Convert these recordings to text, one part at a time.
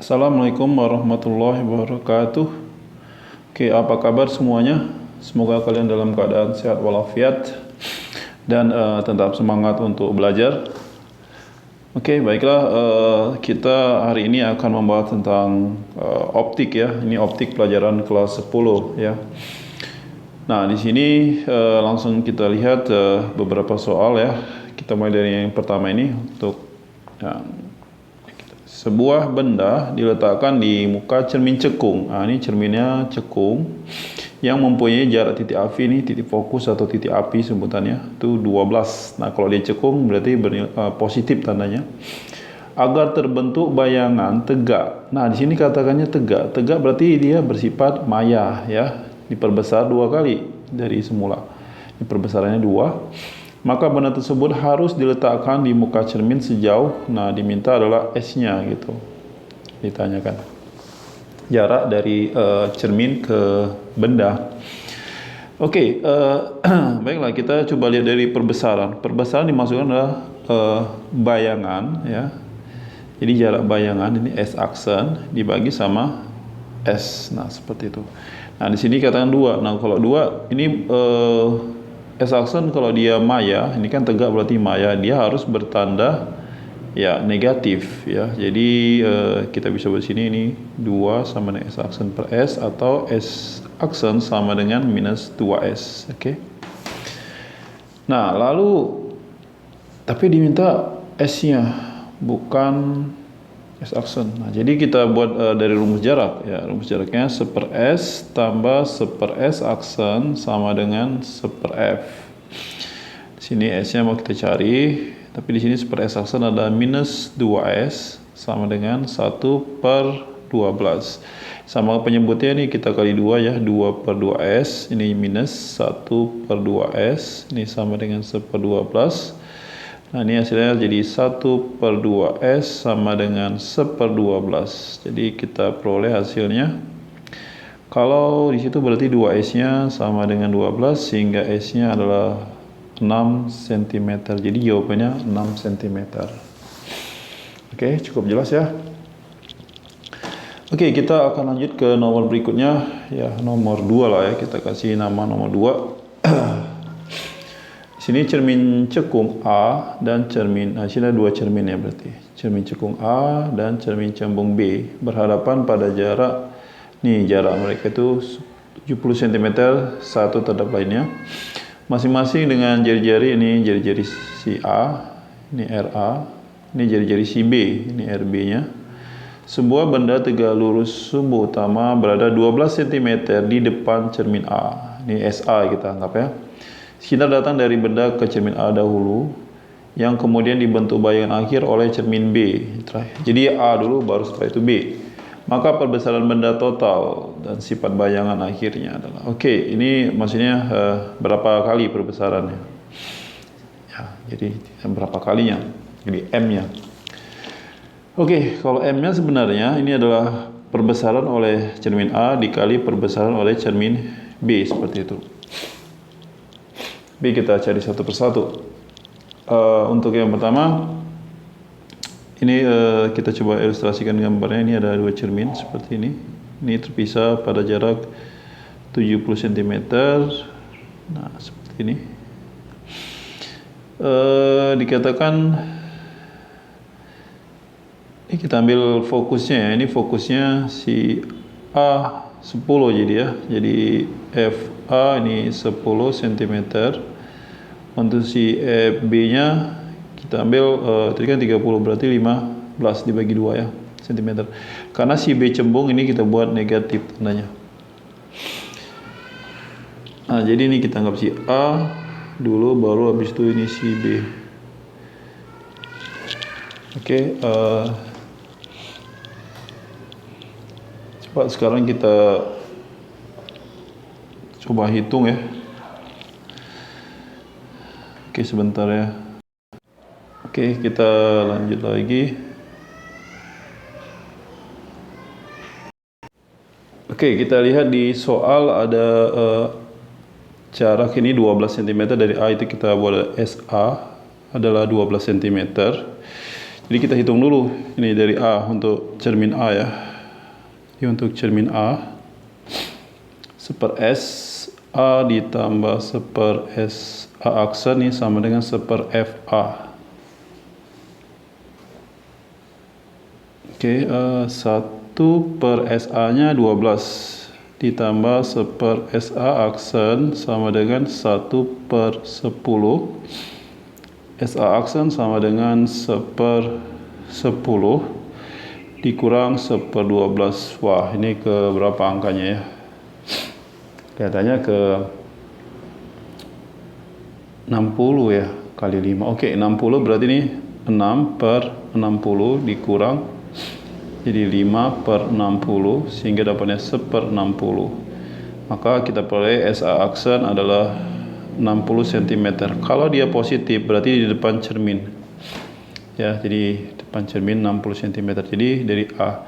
Assalamualaikum warahmatullahi wabarakatuh. Oke, apa kabar semuanya? Semoga kalian dalam keadaan sehat walafiat dan tetap semangat untuk belajar. Oke, baiklah, kita hari ini akan membahas tentang optik ya. Ini optik pelajaran kelas 10 ya. Nah, di sini langsung kita lihat beberapa soal ya. Kita mulai dari yang pertama ini untuk yang sebuah benda diletakkan di muka cermin cekung. Nah, ini cerminnya cekung yang mempunyai jarak titik api ini, titik fokus atau titik api sebutannya itu 12. Nah, kalau dia cekung berarti positif tandanya. Agar terbentuk bayangan tegak. Nah, di sini katakannya tegak. Tegak berarti dia bersifat maya ya, diperbesar 2 kali dari semula. Ini perbesarannya 2. Maka benda tersebut harus diletakkan di muka cermin sejauh, nah diminta adalah S-nya gitu. Ditanyakan jarak dari cermin ke benda. Oke, baiklah kita coba lihat dari perbesaran. Perbesaran dimasukkan adalah bayangan ya. Jadi jarak bayangan ini S aksen dibagi sama S. Nah, seperti itu. Nah, di sini katakan 2. Nah, kalau 2 ini S aksen kalau dia maya, ini kan tegak berarti maya, dia harus bertanda ya negatif ya. Jadi kita bisa buat sini ini 2 sama dengan S aksen per S atau S aksen sama dengan minus 2S. Oke. Nah, lalu tapi diminta S-nya bukan S aksen. Nah, jadi kita buat dari rumus jarak ya. Rumus jaraknya 1 per S tambah 1 per S aksen sama dengan 1 per F. Di sini S-nya mau kita cari, tapi di sini 1 per S aksen ada minus 2S sama dengan 1 per 12. Sama penyebutnya ini kita kali 2 ya, 2 per 2S, ini minus 1 per 2S, ini sama dengan 1 per 12. Nah, ini hasilnya jadi 1 per 2S sama dengan 1 per 12. Jadi kita peroleh hasilnya. Kalau di situ berarti 2S-nya sama dengan 12 sehingga S-nya adalah 6 cm. Jadi jawabannya 6 cm. Oke, cukup jelas ya. Oke, kita akan lanjut ke nomor berikutnya. Ya, nomor 2 lah ya. Kita kasih nama nomor 2. Sini cermin cekung A dan cermin, nah sini ada 2 cermin ya berarti. Cermin cekung A dan cermin cembung B berhadapan pada jarak, nih jarak mereka itu 70 cm satu terhadap lainnya. Masing-masing dengan jari-jari, ini jari-jari si A, ini RA, ini jari-jari si B, ini RB-nya. Sebuah benda tegak lurus sumbu utama berada 12 cm di depan cermin A. Ini SA kita anggap ya. Kita datang dari benda ke cermin A dahulu, yang kemudian dibentuk bayangan akhir oleh cermin B. Jadi A dulu, baru setelah itu B. Maka perbesaran benda total dan sifat bayangan akhirnya adalah. Oke, ini maksudnya berapa kali perbesarannya? Ya, jadi berapa kalinya? Jadi M-nya. Oke, kalau M-nya sebenarnya ini adalah perbesaran oleh cermin A dikali perbesaran oleh cermin B, seperti itu. B kita cari satu persatu. Untuk yang pertama, ini kita coba ilustrasikan gambarnya. Ini ada 2 cermin seperti ini. Ini terpisah pada jarak 70 cm. Nah, seperti ini. Dikatakan, ini kita ambil fokusnya ya. Ini fokusnya si A 10 jadi ya. Jadi FA ini 10 cm. Untuk si FB-nya kita ambil tadi kan 30 berarti 15 dibagi 2 ya cm. Karena si B cembung ini kita buat negatif tandanya. Nah, jadi ini kita anggap si A dulu, baru habis itu ini si B. Oke, coba sekarang kita coba hitung ya. Oke, sebentar ya. Oke, kita lanjut lagi. Oke, kita lihat di soal ada jarak ini 12 cm dari A, itu kita buat SA adalah 12 cm. Jadi kita hitung dulu ini dari A untuk cermin A ya. Jadi untuk cermin A, 1/S A ditambah 1/S A aksen ini sama dengan 1/FA. Oke, 1/SA nya 12 ditambah 1/SA aksen sama dengan 1/10. SA aksen sama dengan 1/10 dikurang 1/12. Wah, ini ke berapa angkanya ya? Kelihatannya ke 60 ya, kali 5. Oke, 60 berarti ini 6/60 dikurang jadi 5/60 sehingga dapatnya 1/60. Maka kita peroleh SA aksen adalah 60 cm. Kalau dia positif berarti di depan cermin. Ya, jadi depan cermin 60 cm. Jadi dari A.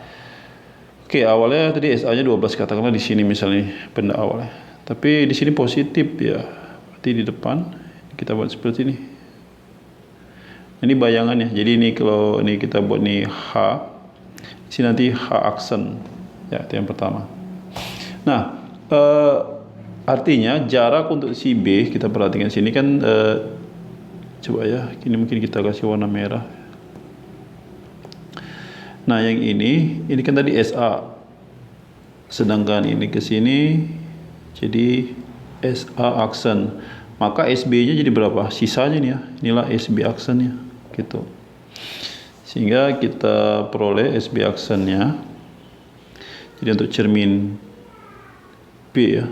Oke, awalnya tadi SA-nya 12 katakanlah di sini misalnya benda awalnya. Tapi di sini positif ya. Berarti di depan kita buat seperti ini. Ini bayangannya. Jadi ini kalau ini kita buat nih H, di sini nanti H aksen. Ya, itu yang pertama. Nah, artinya jarak untuk si B kita perhatikan sini kan coba ya, ini mungkin kita kasih warna merah. Nah, yang ini kan tadi SA. Sedangkan ini ke sini jadi SA aksen. Maka SB-nya jadi berapa? Sisanya nih ya. Inilah SB aksennya gitu. Sehingga kita peroleh SB aksennya. Jadi untuk cermin B ya.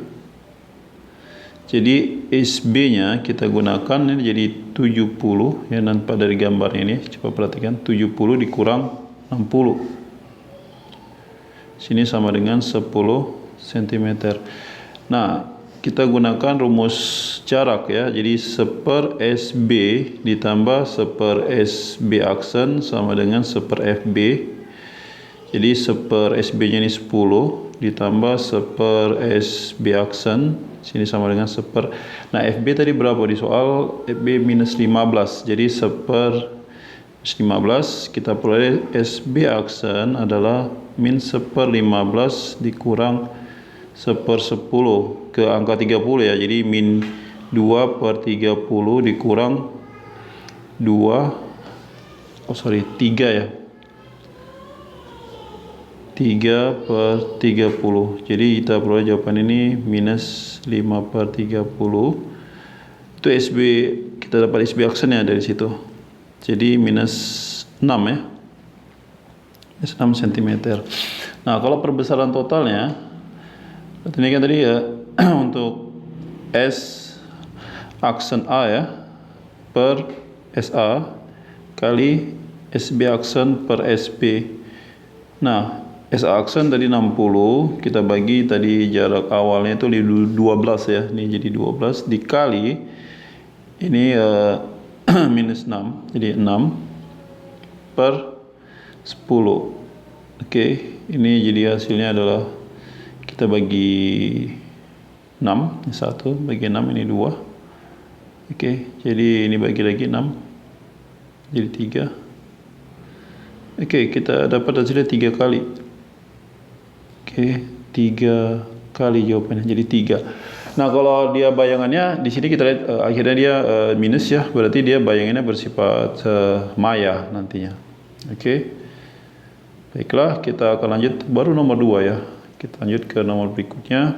Jadi SB-nya kita gunakan ini jadi 70 ya, nampak dari gambar ini. Coba perhatikan 70 dikurang 60. Sini sama dengan 10 cm. Nah, kita gunakan rumus jarak ya. Jadi 1/SB ditambah 1/SB aksen sama dengan 1/FB. Jadi 1/SB-nya ini 10 ditambah 1/SB aksen, sini sama dengan 1/. Nah, FB tadi berapa di soal? FB minus 15. Jadi 1/15 kita peroleh SB aksen adalah min 1/15 dikurang 1/10 ke angka 30 ya. Jadi min 2/30 dikurang 3 ya. 3/30. Jadi kita peroleh jawaban ini minus 5/30. Itu SB, kita dapat SB aksennya dari situ. Jadi minus 6 ya. Minus 6 cm. Nah, kalau perbesaran totalnya, ini kan tadi ya untuk S aksen A ya per SA kali SB aksen per SP. Nah, SA aksen tadi 60, kita bagi tadi jarak awalnya itu 12 ya. Ini jadi 12 dikali ini minus 6. Jadi 6/10. Oke, ini jadi hasilnya adalah kita bagi 6, ini 1 bagi 6 ini 2. Oke, jadi ini bagi lagi 6. Jadi 3. Oke, kita dapat hasilnya 3 kali. Oke, 3 kali jawabannya, jadi 3. Nah, kalau dia bayangannya di sini kita lihat akhirnya dia minus ya, berarti dia bayangannya bersifat maya nantinya. Oke. Baiklah, kita akan lanjut baru nomor 2 ya. Kita lanjut ke nomor berikutnya.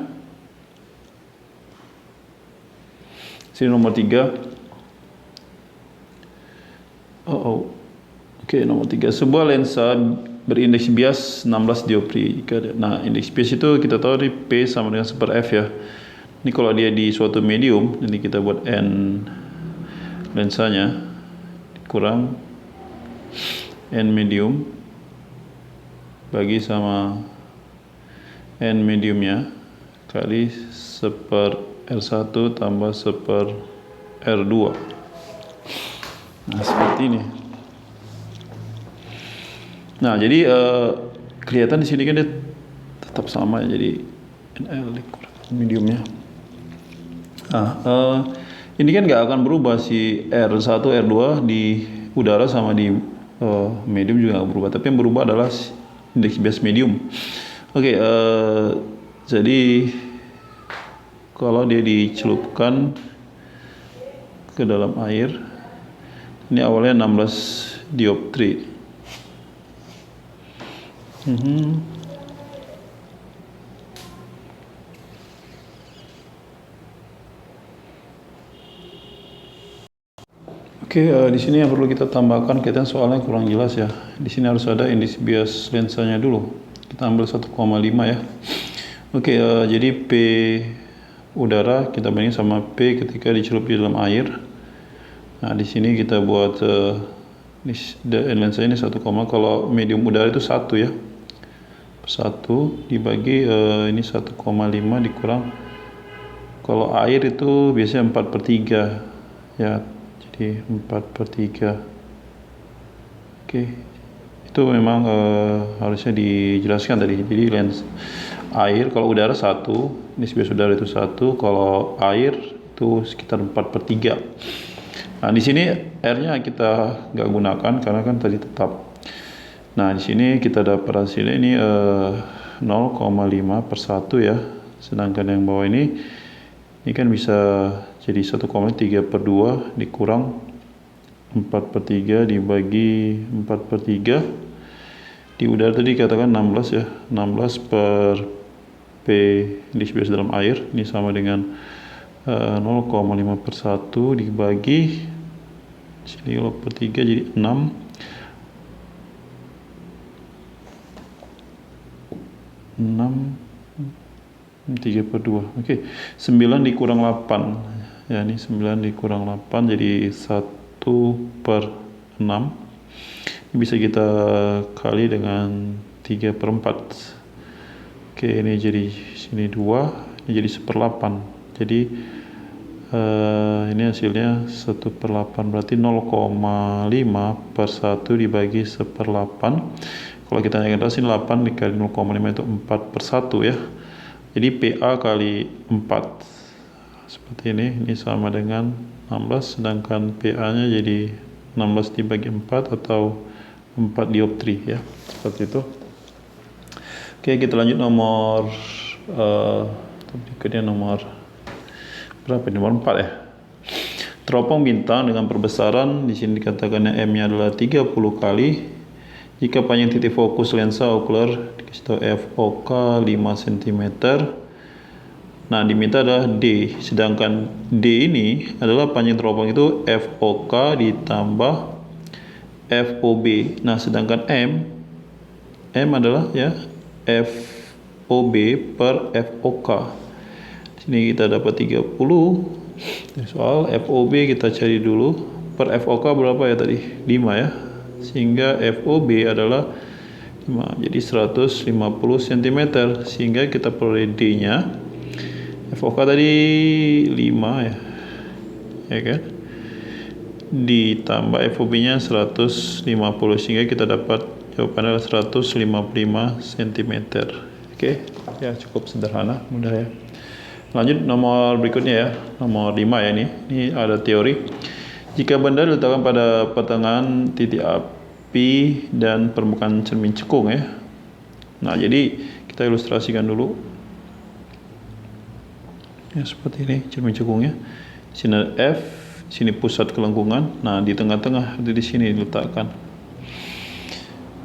Sini nomor 3. Oke, nomor 3. Sebuah lensa berindeks bias 16 dioptri. Nah, indeks bias itu kita tahu di P sama dengan 1/F ya. Ini kalau dia di suatu medium, ini kita buat N lensanya kurang N medium bagi sama N mediumnya kali 1/R1 tambah 1/R2. Nah, seperti ini. Nah, jadi kelihatan di sini kan dia tetap sama, jadi NL mediumnya. Nah, ini kan nggak akan berubah si R1, R2 di udara sama di medium juga nggak berubah, tapi yang berubah adalah indeks bias medium. Oke, jadi kalau dia dicelupkan ke dalam air, ini awalnya 16 dioptri. Oke, di sini yang perlu kita tambahkan, kita soalnya kurang jelas ya. Di sini harus ada indeks bias lensanya dulu. Kita ambil 1,5 ya. Oke, jadi P udara kita bandingin sama P ketika dicelup di dalam air. Nah, di sini kita buat lensa ini 1, kalau medium udara itu 1 ya. 1 dibagi ini 1,5 dikurang, kalau air itu biasanya 4/3 ya, jadi 4/3. Oke, itu memang harusnya dijelaskan tadi. Jadi lens air, kalau udara 1, ini bias udara itu 1, kalau air itu sekitar 4/3. Nah, di sini R-nya kita nggak gunakan karena kan tadi tetap. Nah, di sini kita dapat hasilnya ini 0,5/1 ya. Sedangkan yang bawah ini kan bisa jadi 1,3/2 dikurang 4/3 dibagi 4/3. Di udara tadi katakan 16 ya. 16 per P indeks bias dalam air, ini sama dengan 0,5/1 dibagi sini 0/3 jadi 6. 3/2. Oke, 9 dikurang 8 ya, ini 9 dikurang 8 jadi 1/6. Ini bisa kita kali dengan 3/4. Oke, ini jadi sini 2, ini jadi 1/8. Jadi ini hasilnya 1/8, berarti 0,5/1 dibagi 1/8. Kalau kita integrasi 8 dikali 0,5 itu 4/1 ya. Jadi PA kali 4 seperti ini sama dengan 16, sedangkan PA-nya jadi 16 dibagi 4 atau 4 dioptri ya, seperti itu. Oke, kita lanjut nomor berikutnya, nomor berapa? Nomor 4 ya. Teropong bintang dengan perbesaran, di sini dikatakannya M-nya adalah 30 kali. Jika panjang titik fokus lensa okuler dikasih tahu FOK 5 cm. Nah, diminta adalah D. Sedangkan D ini adalah panjang teropong itu FOK ditambah FOB. Nah, sedangkan M adalah ya FOB per FOK. Di sini kita dapat 30. Soal FOB kita cari dulu. Per FOK berapa ya tadi? 5 ya. Sehingga FOB adalah 5, jadi 150 cm, sehingga kita peroleh D-nya FOK tadi 5 ya kan, ditambah FOB-nya 150, sehingga kita dapat jawabannya adalah 155 cm. Oke, ya cukup sederhana, mudah ya. Lanjut nomor berikutnya ya, nomor 5 ya, ini ada teori. Jika benda diletakkan pada pertengahan titik api dan permukaan cermin cekung ya. Nah, jadi kita ilustrasikan dulu. Ya, seperti ini cermin cekungnya. Di sini ada F, di sini pusat kelengkungan. Nah, di tengah-tengah di sini diletakkan.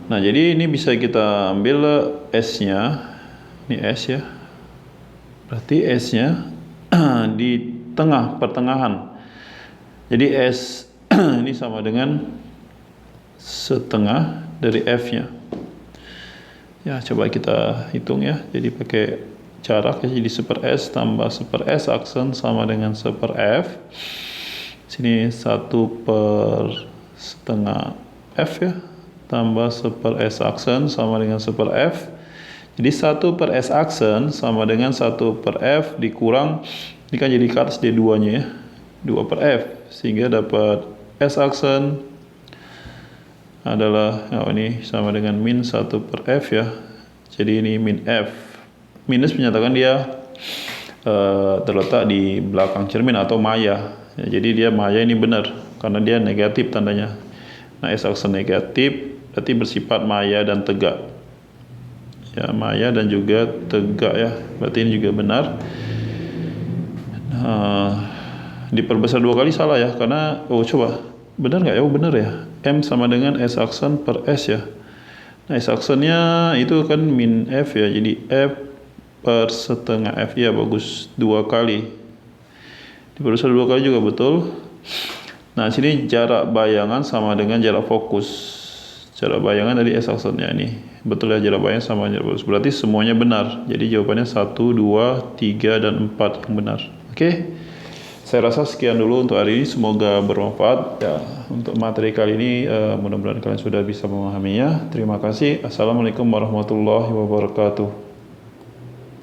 Nah, jadi ini bisa kita ambil S-nya. Ini S ya. Berarti S-nya di tengah pertengahan. Jadi S ini sama dengan setengah dari F-nya. Ya, coba kita hitung ya. Jadi pakai jarak ya, jadi 1/S tambah 1/S aksen sama dengan 1/F. Sini 1/setengah F ya, tambah 1/S aksen sama dengan 1/F. Jadi 1/S aksen sama dengan 1/F dikurang, ini kan jadi ke atas D2-nya ya, 2/F. Sehingga dapat S aksen adalah ini sama dengan min 1/F ya. Jadi ini min F. Minus menyatakan dia terletak di belakang cermin atau maya ya, jadi dia maya ini benar karena dia negatif tandanya. Nah, S aksen negatif berarti bersifat maya dan tegak. Ya, maya dan juga tegak ya. Berarti ini juga benar. Diperbesar 2 kali salah ya, karena coba benar nggak ya? Benar ya. M sama dengan S aksen per S ya. Nah, S aksennya itu kan min F ya, jadi F per setengah F ya, bagus 2 kali. Diperbesar 2 kali juga betul. Nah, sini jarak bayangan sama dengan jarak fokus. Jarak bayangan dari S aksennya ini. Betul ya, jarak bayangan sama jarak fokus. Berarti semuanya benar. Jadi jawabannya 1, 2, 3, dan 4 yang benar. Oke. Saya rasa sekian dulu untuk hari ini. Semoga bermanfaat. Ya, untuk materi kali ini mudah-mudahan kalian sudah bisa memahaminya. Terima kasih. Assalamualaikum warahmatullahi wabarakatuh.